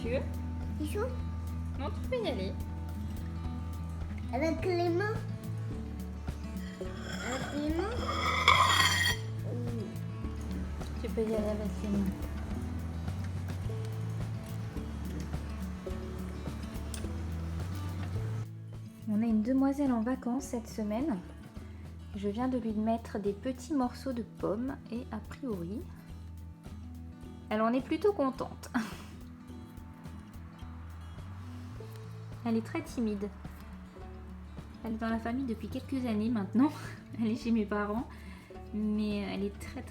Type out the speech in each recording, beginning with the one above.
tu veux? C'est chaud? Non, tu peux y aller. Avec les mains? Avec les mains? Tu peux y aller avec les mains. On a une demoiselle en vacances cette semaine. Je viens de lui mettre des petits morceaux de pommes et a priori, elle en est plutôt contente. Elle est très timide. Elle est dans la famille depuis quelques années maintenant. Elle est chez mes parents. Mais elle est très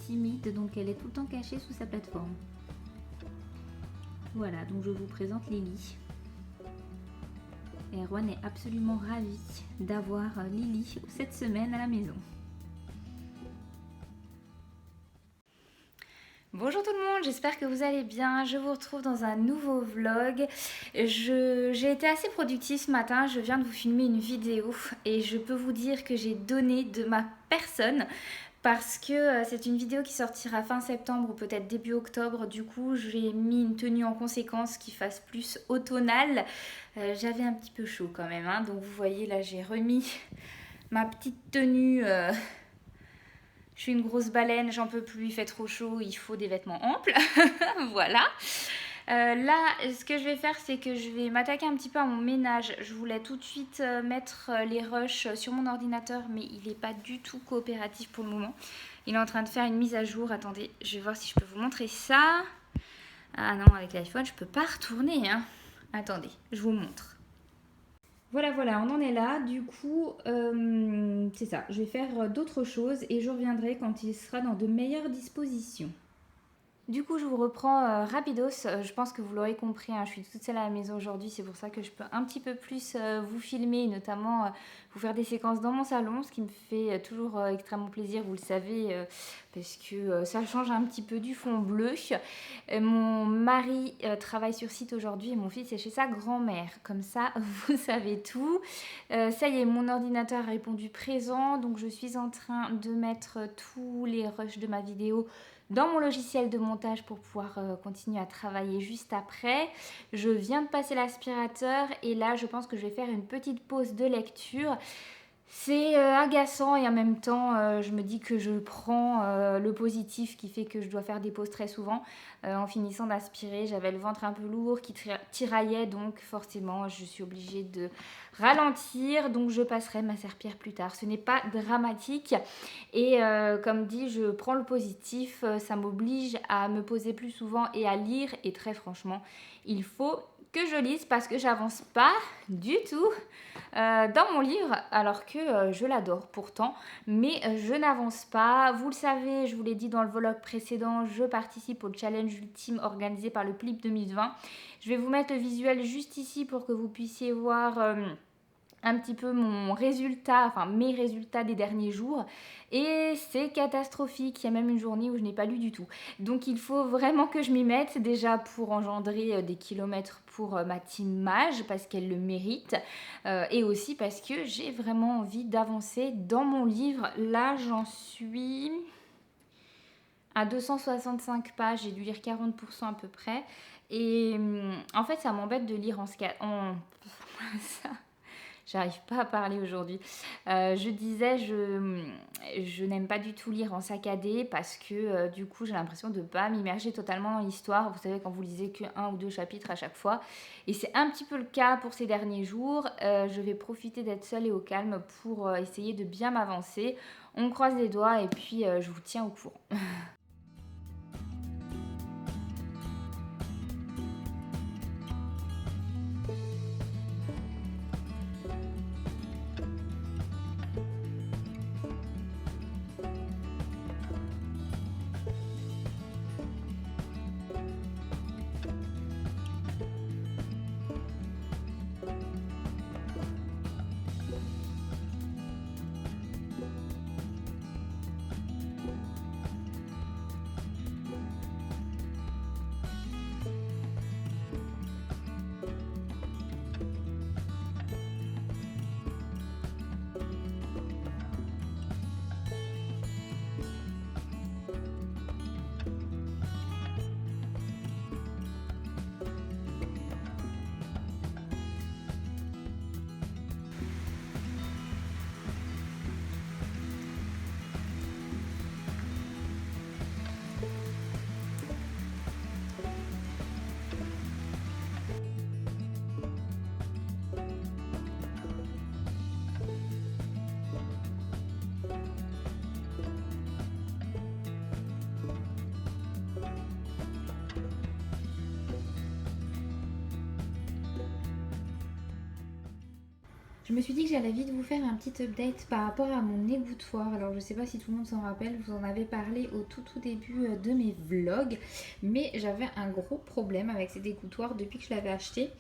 timide, donc elle est tout le temps cachée sous sa plateforme. Voilà, donc je vous présente Lily. Et Erwan est absolument ravi d'avoir Lily cette semaine à la maison. Bonjour tout le monde, j'espère que vous allez bien. Je vous retrouve dans un nouveau vlog. J'ai été assez productive ce matin, je viens de vous filmer une vidéo et je peux vous dire que j'ai donné de ma personne parce que c'est une vidéo qui sortira fin septembre ou peut-être début octobre. Du coup, j'ai mis une tenue en conséquence qui fasse plus automnale. J'avais un petit peu chaud quand même, hein. Donc vous voyez là, j'ai remis ma petite tenue. Je suis une grosse baleine, j'en peux plus, il fait trop chaud, il faut des vêtements amples. Voilà. Là, ce que je vais faire, c'est que je vais m'attaquer un petit peu à mon ménage. Je voulais tout de suite mettre les rushs sur mon ordinateur, mais il n'est pas du tout coopératif pour le moment. Il est en train de faire une mise à jour. Attendez, je vais voir si je peux vous montrer ça. Ah non, avec l'iPhone, je peux pas retourner, hein. Attendez, je vous montre. Voilà, on en est là. Du coup, c'est ça. Je vais faire d'autres choses et je reviendrai quand il sera dans de meilleures dispositions. Du coup, je vous reprends rapidos. Je pense que vous l'aurez compris, hein, je suis toute seule à la maison aujourd'hui. C'est pour ça que je peux un petit peu plus vous filmer, notamment vous faire des séquences dans mon salon, ce qui me fait toujours extrêmement plaisir, vous le savez, parce que ça change un petit peu du fond bleu. Mon mari travaille sur site aujourd'hui et mon fils est chez sa grand-mère. Comme ça, vous savez tout. Ça y est, mon ordinateur a répondu présent, donc je suis en train de mettre tous les rushs de ma vidéo dans mon logiciel de montage pour pouvoir continuer à travailler juste après. Je viens de passer l'aspirateur et là je pense que je vais faire une petite pause de lecture. C'est agaçant et en même temps je me dis que je prends le positif qui fait que je dois faire des pauses très souvent. En finissant d'aspirer, j'avais le ventre un peu lourd qui tiraillait, donc forcément je suis obligée de ralentir, donc je passerai ma serpillière plus tard. Ce n'est pas dramatique et comme dit, je prends le positif, ça m'oblige à me poser plus souvent et à lire, et très franchement il faut que je lise parce que j'avance pas du tout dans mon livre, alors que je l'adore pourtant, mais je n'avance pas. Vous le savez, je vous l'ai dit dans le vlog précédent, je participe au challenge ultime organisé par le PLIP 2020. Je vais vous mettre le visuel juste ici pour que vous puissiez voir un petit peu mon résultat, enfin mes résultats des derniers jours, et c'est catastrophique. Il y a même une journée où je n'ai pas lu du tout, donc il faut vraiment que je m'y mette, déjà pour engendrer des kilomètres pour ma team mage parce qu'elle le mérite, et aussi parce que j'ai vraiment envie d'avancer dans mon livre. Là j'en suis à 265 pages, j'ai dû lire 40% à peu près, et en fait ça m'embête de lire ça. J'arrive pas à parler aujourd'hui. Je disais, je n'aime pas du tout lire en saccadé parce que du coup j'ai l'impression de ne pas m'immerger totalement dans l'histoire. Vous savez, quand vous lisez que 1 ou 2 chapitres à chaque fois. Et c'est un petit peu le cas pour ces derniers jours. Je vais profiter d'être seule et au calme pour essayer de bien m'avancer. On croise les doigts et puis je vous tiens au courant. Je me suis dit que j'allais vite vous faire un petit update par rapport à mon égouttoir. Alors je sais pas si tout le monde s'en rappelle, je vous en avais parlé au tout début de mes vlogs. Mais j'avais un gros problème avec cet égouttoir depuis que je l'avais acheté.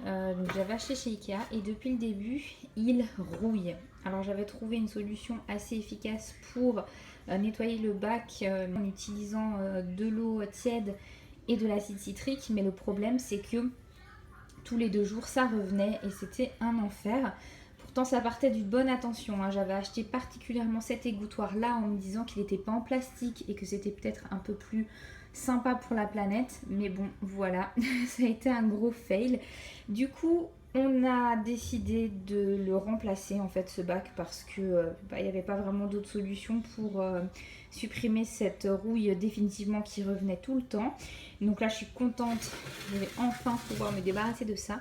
Donc j'avais acheté chez Ikea et depuis le début il rouille. Alors j'avais trouvé une solution assez efficace pour nettoyer le bac en utilisant de l'eau tiède et de l'acide citrique. Mais le problème c'est que tous les 2 jours ça revenait et c'était un enfer. Pourtant ça partait d'une bonne intention, hein. J'avais acheté particulièrement cet égouttoir là en me disant qu'il n'était pas en plastique et que c'était peut-être un peu plus sympa pour la planète. Mais bon voilà, ça a été un gros fail. Du coup on a décidé de le remplacer en fait ce bac parce que il n'y avait pas vraiment d'autre solution pour supprimer cette rouille définitivement qui revenait tout le temps. Donc là je suis contente, je vais enfin pouvoir me débarrasser de ça.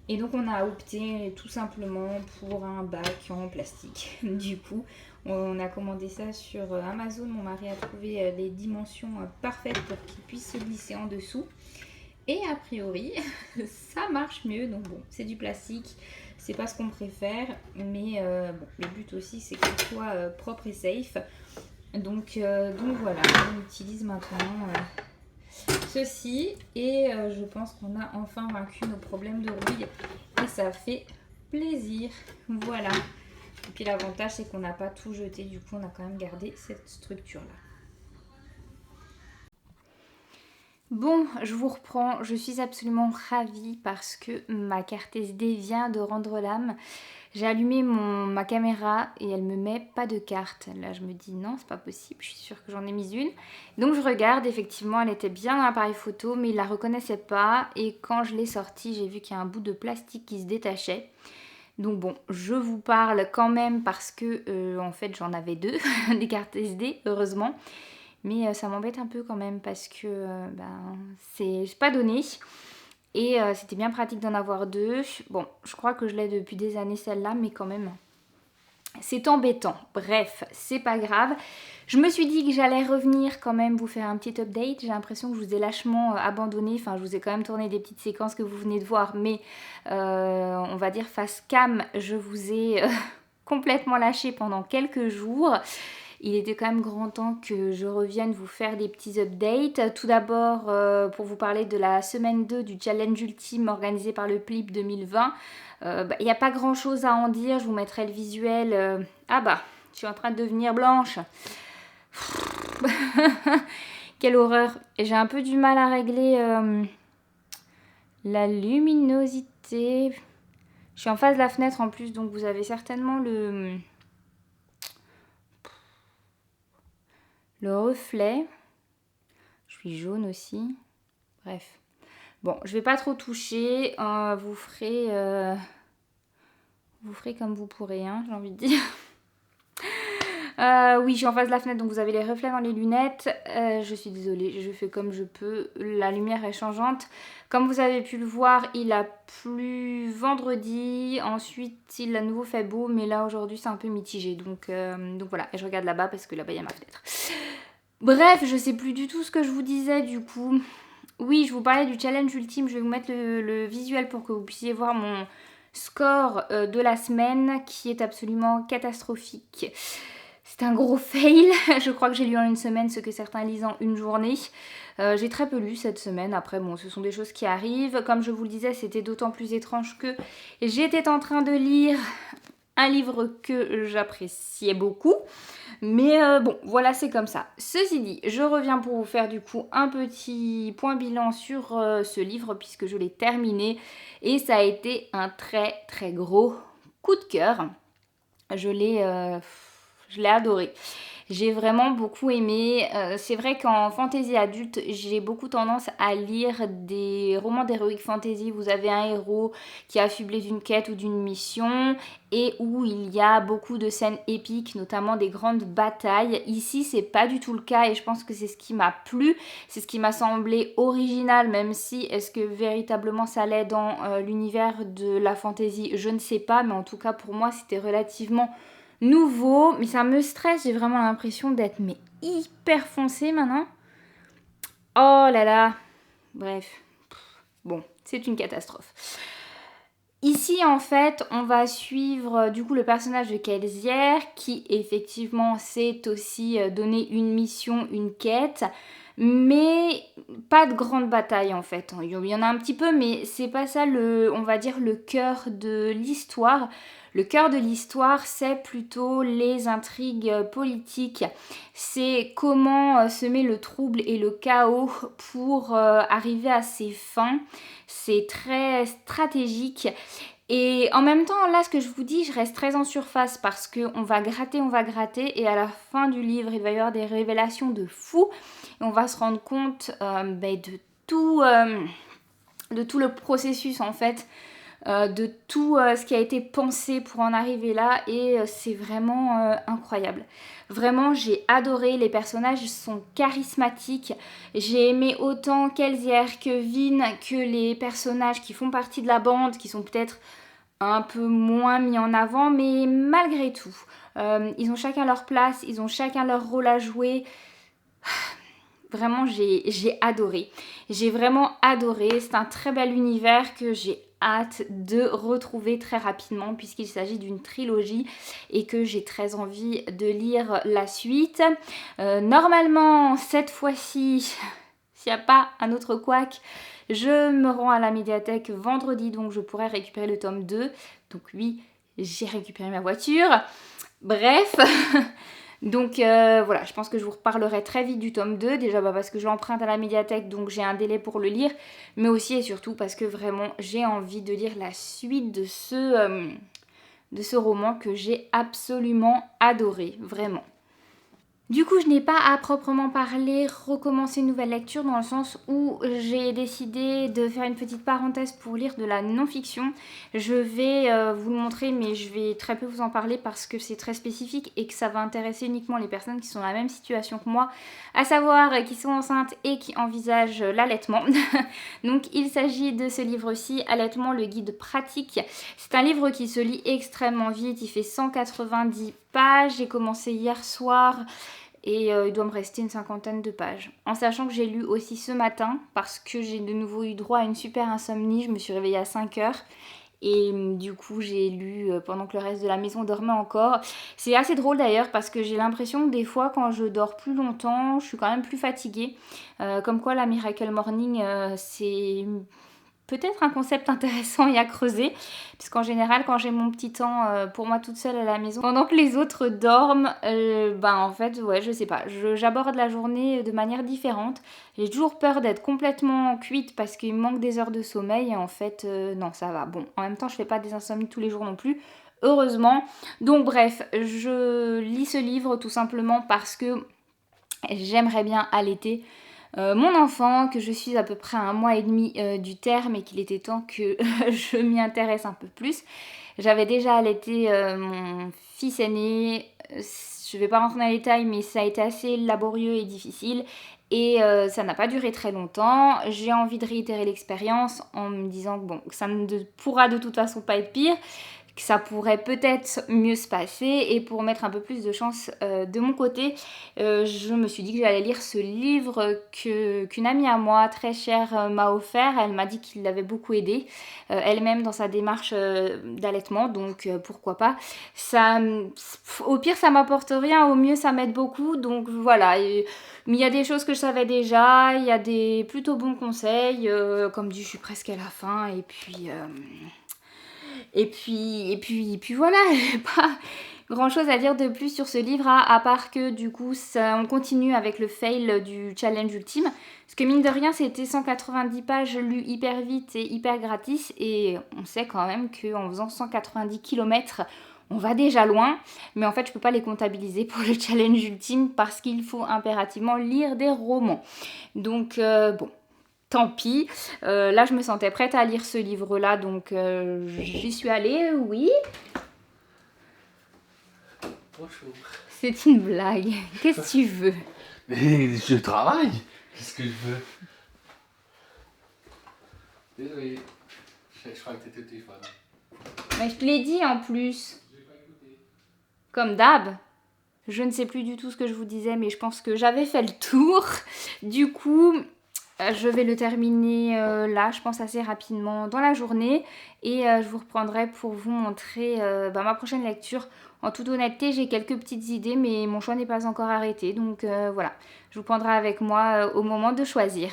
Et donc on a opté tout simplement pour un bac en plastique. Du coup on a commandé ça sur Amazon. Mon mari a trouvé les dimensions parfaites pour qu'il puisse se glisser en dessous. Et a priori ça marche mieux. Donc bon, c'est du plastique, c'est pas ce qu'on préfère. Mais bon, le but aussi c'est qu'il soit propre et safe. Donc voilà, on utilise maintenant ceci et je pense qu'on a enfin vaincu nos problèmes de rouille et ça fait plaisir. Voilà. Et puis l'avantage c'est qu'on n'a pas tout jeté, du coup on a quand même gardé cette structure là. Bon, je vous reprends, je suis absolument ravie parce que ma carte SD vient de rendre l'âme. J'ai allumé ma caméra et elle me met pas de carte. Là je me dis non, c'est pas possible, je suis sûre que j'en ai mis une. Donc je regarde, effectivement elle était bien dans l'appareil photo mais il la reconnaissait pas. Et quand je l'ai sortie, j'ai vu qu'il y a un bout de plastique qui se détachait. Donc bon, je vous parle quand même parce que en fait j'en avais 2, des cartes SD, heureusement. Mais ça m'embête un peu quand même parce que c'est pas donné. Et c'était bien pratique d'en avoir 2. Bon, je crois que je l'ai depuis des années celle-là, mais quand même, c'est embêtant. Bref, c'est pas grave. Je me suis dit que j'allais revenir quand même vous faire un petit update. J'ai l'impression que je vous ai lâchement abandonné. Enfin, je vous ai quand même tourné des petites séquences que vous venez de voir. Mais on va dire face cam, je vous ai complètement lâché pendant quelques jours. Il était quand même grand temps que je revienne vous faire des petits updates. Tout d'abord, pour vous parler de la semaine 2 du challenge ultime organisé par le PLIP 2020. Il n'y a pas grand chose à en dire, je vous mettrai le visuel. Ah bah, je suis en train de devenir blanche. Quelle horreur. J'ai un peu du mal à régler la luminosité. Je suis en face de la fenêtre en plus, donc vous avez certainement le reflet. Je suis jaune aussi. Bref. Bon, je vais pas trop toucher. Vous ferez comme vous pourrez, hein, j'ai envie de dire. Oui, je suis en face de la fenêtre, donc vous avez les reflets dans les lunettes. Je suis désolée, je fais comme je peux. La lumière est changeante. Comme vous avez pu le voir, il a plu vendredi. Ensuite, il a nouveau fait beau, mais là, aujourd'hui, c'est un peu mitigé. Donc voilà, et je regarde là-bas parce que là-bas, il y a ma fenêtre. Bref, je sais plus du tout ce que je vous disais, du coup. Oui, je vous parlais du challenge ultime. Je vais vous mettre le visuel pour que vous puissiez voir mon score de la semaine qui est absolument catastrophique. C'est un gros fail. Je crois que j'ai lu en une semaine ce que certains lisent en une journée. J'ai très peu lu cette semaine. Après, bon, ce sont des choses qui arrivent. Comme je vous le disais, c'était d'autant plus étrange que j'étais en train de lire un livre que j'appréciais beaucoup. Mais bon, voilà, c'est comme ça. Ceci dit, je reviens pour vous faire du coup un petit point bilan sur ce livre puisque je l'ai terminé. Et ça a été un très très gros coup de cœur. Je l'ai adoré. J'ai vraiment beaucoup aimé. C'est vrai qu'en fantasy adulte, j'ai beaucoup tendance à lire des romans d'heroic fantasy. Vous avez un héros qui est affublé d'une quête ou d'une mission et où il y a beaucoup de scènes épiques, notamment des grandes batailles. Ici, c'est pas du tout le cas et je pense que c'est ce qui m'a plu. C'est ce qui m'a semblé original, même si est-ce que véritablement ça l'est dans l'univers de la fantasy, je ne sais pas. Mais en tout cas, pour moi, c'était relativement nouveau, mais ça me stresse, j'ai vraiment l'impression d'être hyper foncée maintenant. Oh là là. Bref. Bon, c'est une catastrophe. Ici, en fait, on va suivre du coup le personnage de Kelsier qui effectivement s'est aussi donné une mission, une quête, mais pas de grande bataille en fait. Il y en a un petit peu, mais c'est pas ça on va dire le cœur de l'histoire. Le cœur de l'histoire, c'est plutôt les intrigues politiques. C'est comment semer le trouble et le chaos pour arriver à ses fins. C'est très stratégique. Et en même temps, là, ce que je vous dis, je reste très en surface parce qu'on va gratter, et à la fin du livre, il va y avoir des révélations de fou. Et on va se rendre compte de tout le processus, en fait, de tout ce qui a été pensé pour en arriver là, et c'est vraiment incroyable. Vraiment, j'ai adoré, les personnages sont charismatiques, j'ai aimé autant Kelsier que Vin, que les personnages qui font partie de la bande, qui sont peut-être un peu moins mis en avant, mais malgré tout, ils ont chacun leur place, ils ont chacun leur rôle à jouer. Vraiment, j'ai adoré. J'ai vraiment adoré. C'est un très bel univers que j'ai hâte de retrouver très rapidement puisqu'il s'agit d'une trilogie et que j'ai très envie de lire la suite. Normalement, cette fois-ci, s'il n'y a pas un autre couac, je me rends à la médiathèque vendredi, donc je pourrai récupérer le tome 2. Donc oui, j'ai récupéré ma voiture. Bref, donc voilà, je pense que je vous reparlerai très vite du tome 2, déjà parce que je l'emprunte à la médiathèque, donc j'ai un délai pour le lire, mais aussi et surtout parce que vraiment j'ai envie de lire la suite de ce roman que j'ai absolument adoré, vraiment. Du coup, je n'ai pas à proprement parler recommencer une nouvelle lecture dans le sens où j'ai décidé de faire une petite parenthèse pour lire de la non-fiction. Je vais vous le montrer, mais je vais très peu vous en parler parce que c'est très spécifique et que ça va intéresser uniquement les personnes qui sont dans la même situation que moi, à savoir qui sont enceintes et qui envisagent l'allaitement. Donc il s'agit de ce livre-ci, Allaitement, le guide pratique. C'est un livre qui se lit extrêmement vite, il fait 190 pages, j'ai commencé hier soir. Et il doit me rester une cinquantaine de pages. En sachant que j'ai lu aussi ce matin, parce que j'ai de nouveau eu droit à une super insomnie. Je me suis réveillée à 5 heures. Et du coup, j'ai lu pendant que le reste de la maison dormait encore. C'est assez drôle d'ailleurs, parce que j'ai l'impression que des fois, quand je dors plus longtemps, je suis quand même plus fatiguée. Comme quoi, la Miracle Morning, c'est peut-être un concept intéressant et à creuser, puisqu'en général quand j'ai mon petit temps pour moi toute seule à la maison, pendant que les autres dorment, en fait ouais je sais pas, j'aborde la journée de manière différente. J'ai toujours peur d'être complètement cuite parce qu'il me manque des heures de sommeil, et en fait non, ça va. Bon, en même temps je fais pas des insomnies tous les jours non plus, heureusement. Donc bref, je lis ce livre tout simplement parce que j'aimerais bien allaiter mon enfant, que je suis à peu près à 1 mois et demi du terme et qu'il était temps que je m'y intéresse un peu plus. J'avais déjà allaité mon fils aîné, je ne vais pas rentrer dans les détails, mais ça a été assez laborieux et difficile. Et ça n'a pas duré très longtemps. J'ai envie de réitérer l'expérience en me disant que bon, ça ne pourra de toute façon pas être pire, que ça pourrait peut-être mieux se passer, et pour mettre un peu plus de chance de mon côté, je me suis dit que j'allais lire ce livre qu'une amie à moi très chère m'a offert. Elle m'a dit qu'il l'avait beaucoup aidée elle-même dans sa démarche d'allaitement, donc pourquoi pas. Ça, au pire ça m'apporte rien, au mieux ça m'aide beaucoup, donc voilà. Mais il y a des choses que je savais déjà, il y a des plutôt bons conseils, comme dit je suis presque à la fin, et puis voilà, j'ai pas grand chose à dire de plus sur ce livre, à part que du coup on continue avec le fail du challenge ultime. Parce que mine de rien, c'était 190 pages lues hyper vite et hyper gratis. Et on sait quand même qu'en faisant 190 km, on va déjà loin. Mais en fait, je peux pas les comptabiliser pour le challenge ultime parce qu'il faut impérativement lire des romans. Donc bon. Tant pis, là je me sentais prête à lire ce livre-là, donc j'y suis allée, oui. Bonjour. C'est une blague, qu'est-ce que tu veux? Mais je travaille. Qu'est-ce que je veux? Désolé. Je crois que t'étais au téléphone. Mais je te l'ai dit en plus. Comme d'hab. Je ne sais plus du tout ce que je vous disais, mais je pense que j'avais fait le tour. Du coup, Je vais le terminer là, je pense assez rapidement dans la journée et je vous reprendrai pour vous montrer ma prochaine lecture. En toute honnêteté, j'ai quelques petites idées mais mon choix n'est pas encore arrêté donc voilà, je vous prendrai avec moi au moment de choisir.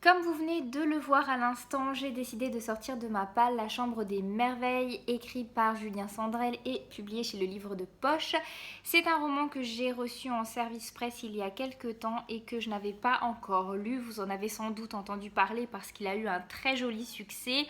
Comme vous venez de le voir à l'instant, j'ai décidé de sortir de ma palle La Chambre des Merveilles, écrit par Julien Sandrel et publié chez le Livre de Poche. C'est un roman que j'ai reçu en service presse il y a quelques temps et que je n'avais pas encore lu. Vous en avez sans doute entendu parler parce qu'il a eu un très joli succès.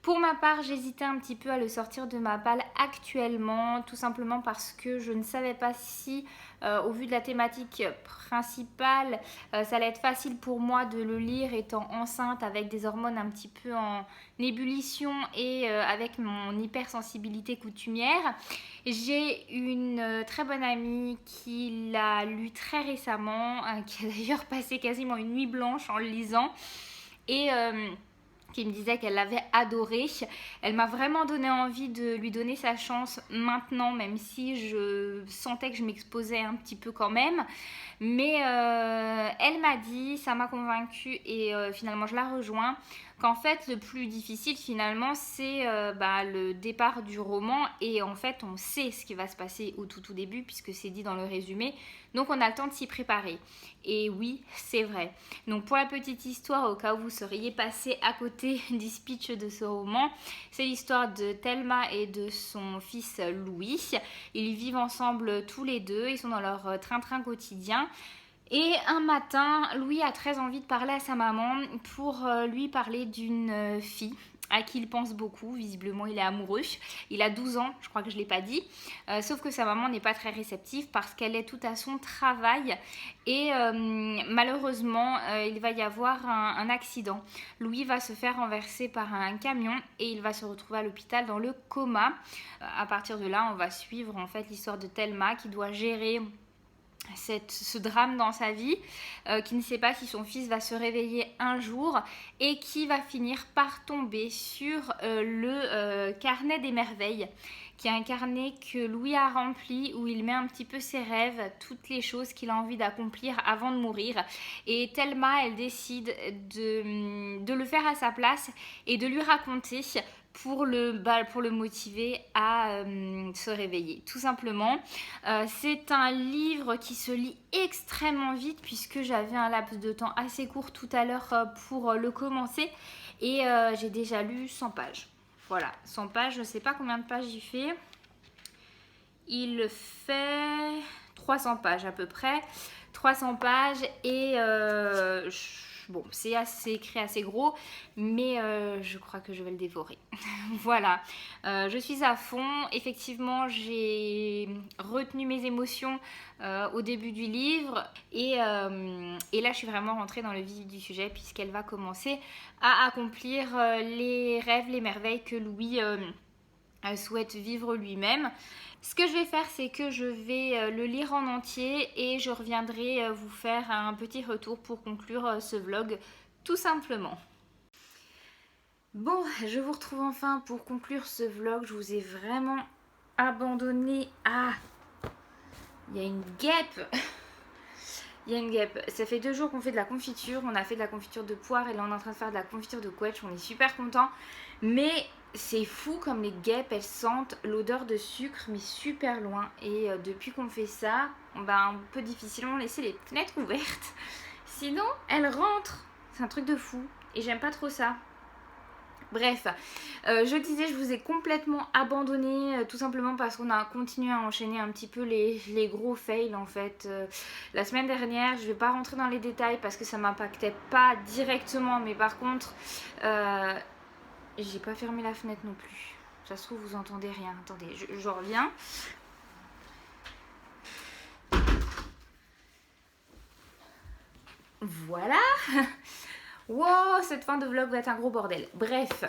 Pour ma part, j'hésitais un petit peu à le sortir de ma palle actuellement, tout simplement parce que je ne savais pas si, au vu de la thématique principale, ça allait être facile pour moi de le lire étant enceinte avec des hormones un petit peu en ébullition et avec mon hypersensibilité coutumière. J'ai une très bonne amie qui l'a lu très récemment, qui a d'ailleurs passé quasiment une nuit blanche en le lisant et qui me disait qu'elle l'avait adoré. Elle m'a vraiment donné envie de lui donner sa chance maintenant, même si je sentais que je m'exposais un petit peu quand même. Mais elle m'a dit, ça m'a convaincue et finalement je la rejoins, qu'en fait le plus difficile finalement c'est le départ du roman et en fait on sait ce qui va se passer au tout début puisque c'est dit dans le résumé, donc on a le temps de s'y préparer. Et oui, c'est vrai. Donc pour la petite histoire, au cas où vous seriez passé à côté du speech de ce roman, c'est l'histoire de Thelma et de son fils Louis. Ils vivent ensemble tous les deux, ils sont dans leur train-train quotidien. Et un matin, Louis a très envie de parler à sa maman pour lui parler d'une fille à qui il pense beaucoup. Visiblement, il est amoureux. Il a 12 ans, je crois que je ne l'ai pas dit. Sauf que sa maman n'est pas très réceptive parce qu'elle est toute à son travail. Et malheureusement, il va y avoir un accident. Louis va se faire renverser par un camion et il va se retrouver à l'hôpital dans le coma. À partir de là, on va suivre en fait l'histoire de Thelma qui doit gérer ce drame dans sa vie, qui ne sait pas si son fils va se réveiller un jour et qui va finir par tomber sur le carnet des merveilles, qui est un carnet que Louis a rempli où il met un petit peu ses rêves, toutes les choses qu'il a envie d'accomplir avant de mourir. Et Thelma, elle décide de le faire à sa place et de lui raconter pour le motiver à se réveiller, tout simplement. C'est un livre qui se lit extrêmement vite puisque j'avais un laps de temps assez court tout à l'heure pour le commencer et j'ai déjà lu 100 pages. Voilà, 100 pages, je ne sais pas combien de pages il fait. Il fait 300 pages à peu près. 300 pages et bon, c'est écrit assez gros, mais je crois que je vais le dévorer. Voilà, je suis à fond. Effectivement, j'ai retenu mes émotions au début du livre et là, je suis vraiment rentrée dans le vif du sujet puisqu'elle va commencer à accomplir les rêves, les merveilles que Louis souhaite vivre lui-même. Ce que je vais faire, c'est que je vais le lire en entier et je reviendrai vous faire un petit retour pour conclure ce vlog, tout simplement. Bon, je vous retrouve enfin pour conclure ce vlog. Je vous ai vraiment abandonné. Ah, il y a une guêpe. Il y a une guêpe. Ça fait 2 jours qu'on fait de la confiture. On a fait de la confiture de poire et là on est en train de faire de la confiture de quetch. On est super contents. Mais c'est fou comme les guêpes, elles sentent l'odeur de sucre mais super loin. Et depuis qu'on fait ça, on peut difficilement laisser les fenêtres ouvertes. Sinon, elles rentrent. C'est un truc de fou. Et j'aime pas trop ça. Bref, je disais, je vous ai complètement abandonné tout simplement parce qu'on a continué à enchaîner un petit peu les gros fails en fait. La semaine dernière, je vais pas rentrer dans les détails parce que ça m'impactait pas directement, mais par contre, j'ai pas fermé la fenêtre non plus. Ça se trouve, vous entendez rien. Attendez, je reviens. Voilà. Wow, cette fin de vlog va être un gros bordel. Bref,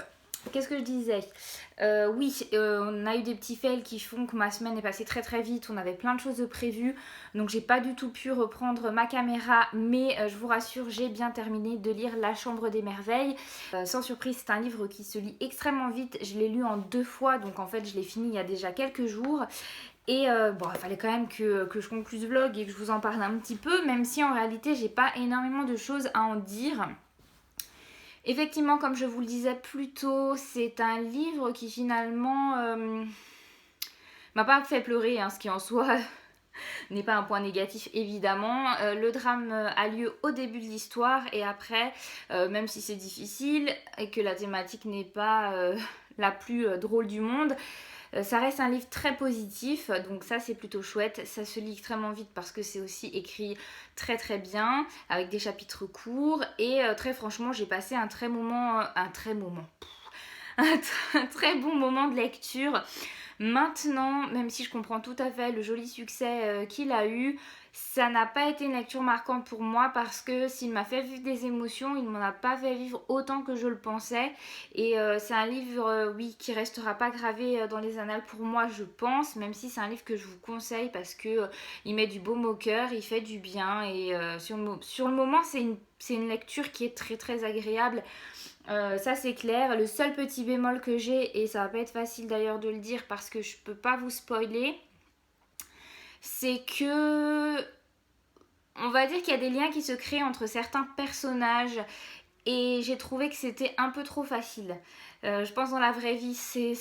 qu'est-ce que je disais? Oui, on a eu des petits fails qui font que ma semaine est passée très très vite. On avait plein de choses de prévues. Donc j'ai pas du tout pu reprendre ma caméra. Mais je vous rassure, j'ai bien terminé de lire La Chambre des Merveilles. Sans surprise, c'est un livre qui se lit extrêmement vite. Je l'ai lu en 2 fois. Donc en fait, je l'ai fini il y a déjà quelques jours. Et bon, il fallait quand même que je conclue ce vlog et que je vous en parle un petit peu. Même si en réalité, j'ai pas énormément de choses à en dire. Effectivement, comme je vous le disais plus tôt, c'est un livre qui finalement m'a pas fait pleurer, hein, ce qui en soi n'est pas un point négatif évidemment. Le drame a lieu au début de l'histoire et après, même si c'est difficile et que la thématique n'est pas la plus drôle du monde, ça reste un livre très positif, donc ça c'est plutôt chouette. Ça se lit extrêmement vite parce que c'est aussi écrit très très bien, avec des chapitres courts. Et très franchement, j'ai passé un très bon moment de lecture. Maintenant, même si je comprends tout à fait le joli succès qu'il a eu, ça n'a pas été une lecture marquante pour moi parce que s'il m'a fait vivre des émotions, il ne m'en a pas fait vivre autant que je le pensais. Et c'est un livre, oui, qui restera pas gravé dans les annales pour moi, je pense, même si c'est un livre que je vous conseille parce que il met du baume au cœur, il fait du bien et sur le moment, c'est une lecture qui est très très agréable. Ça c'est clair. Le seul petit bémol que j'ai, et ça va pas être facile d'ailleurs de le dire parce que je peux pas vous spoiler, c'est que on va dire qu'il y a des liens qui se créent entre certains personnages et j'ai trouvé que c'était un peu trop facile. Je pense dans la vraie vie, c'est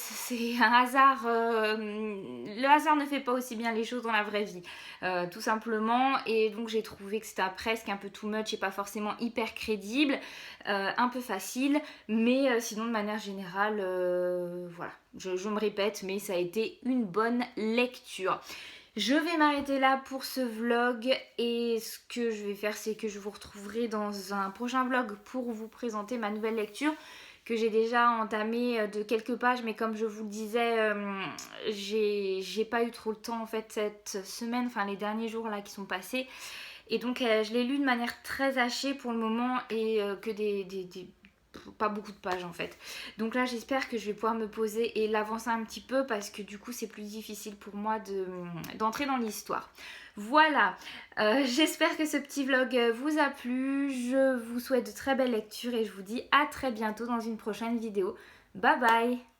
un hasard. Le hasard ne fait pas aussi bien les choses dans la vraie vie, tout simplement. Et donc j'ai trouvé que c'était presque un peu too much et pas forcément hyper crédible, un peu facile. Mais sinon, de manière générale, voilà, je me répète, mais ça a été une bonne lecture. Je vais m'arrêter là pour ce vlog et ce que je vais faire, c'est que je vous retrouverai dans un prochain vlog pour vous présenter ma nouvelle lecture que j'ai déjà entamée de quelques pages, mais comme je vous le disais, j'ai pas eu trop le temps en fait cette semaine, enfin les derniers jours là qui sont passés, et donc je l'ai lu de manière très hachée pour le moment et que pas beaucoup de pages en fait. Donc là j'espère que je vais pouvoir me poser et l'avancer un petit peu parce que du coup c'est plus difficile pour moi d'entrer dans l'histoire. Voilà, j'espère que ce petit vlog vous a plu. Je vous souhaite de très belles lectures et je vous dis à très bientôt dans une prochaine vidéo. Bye bye!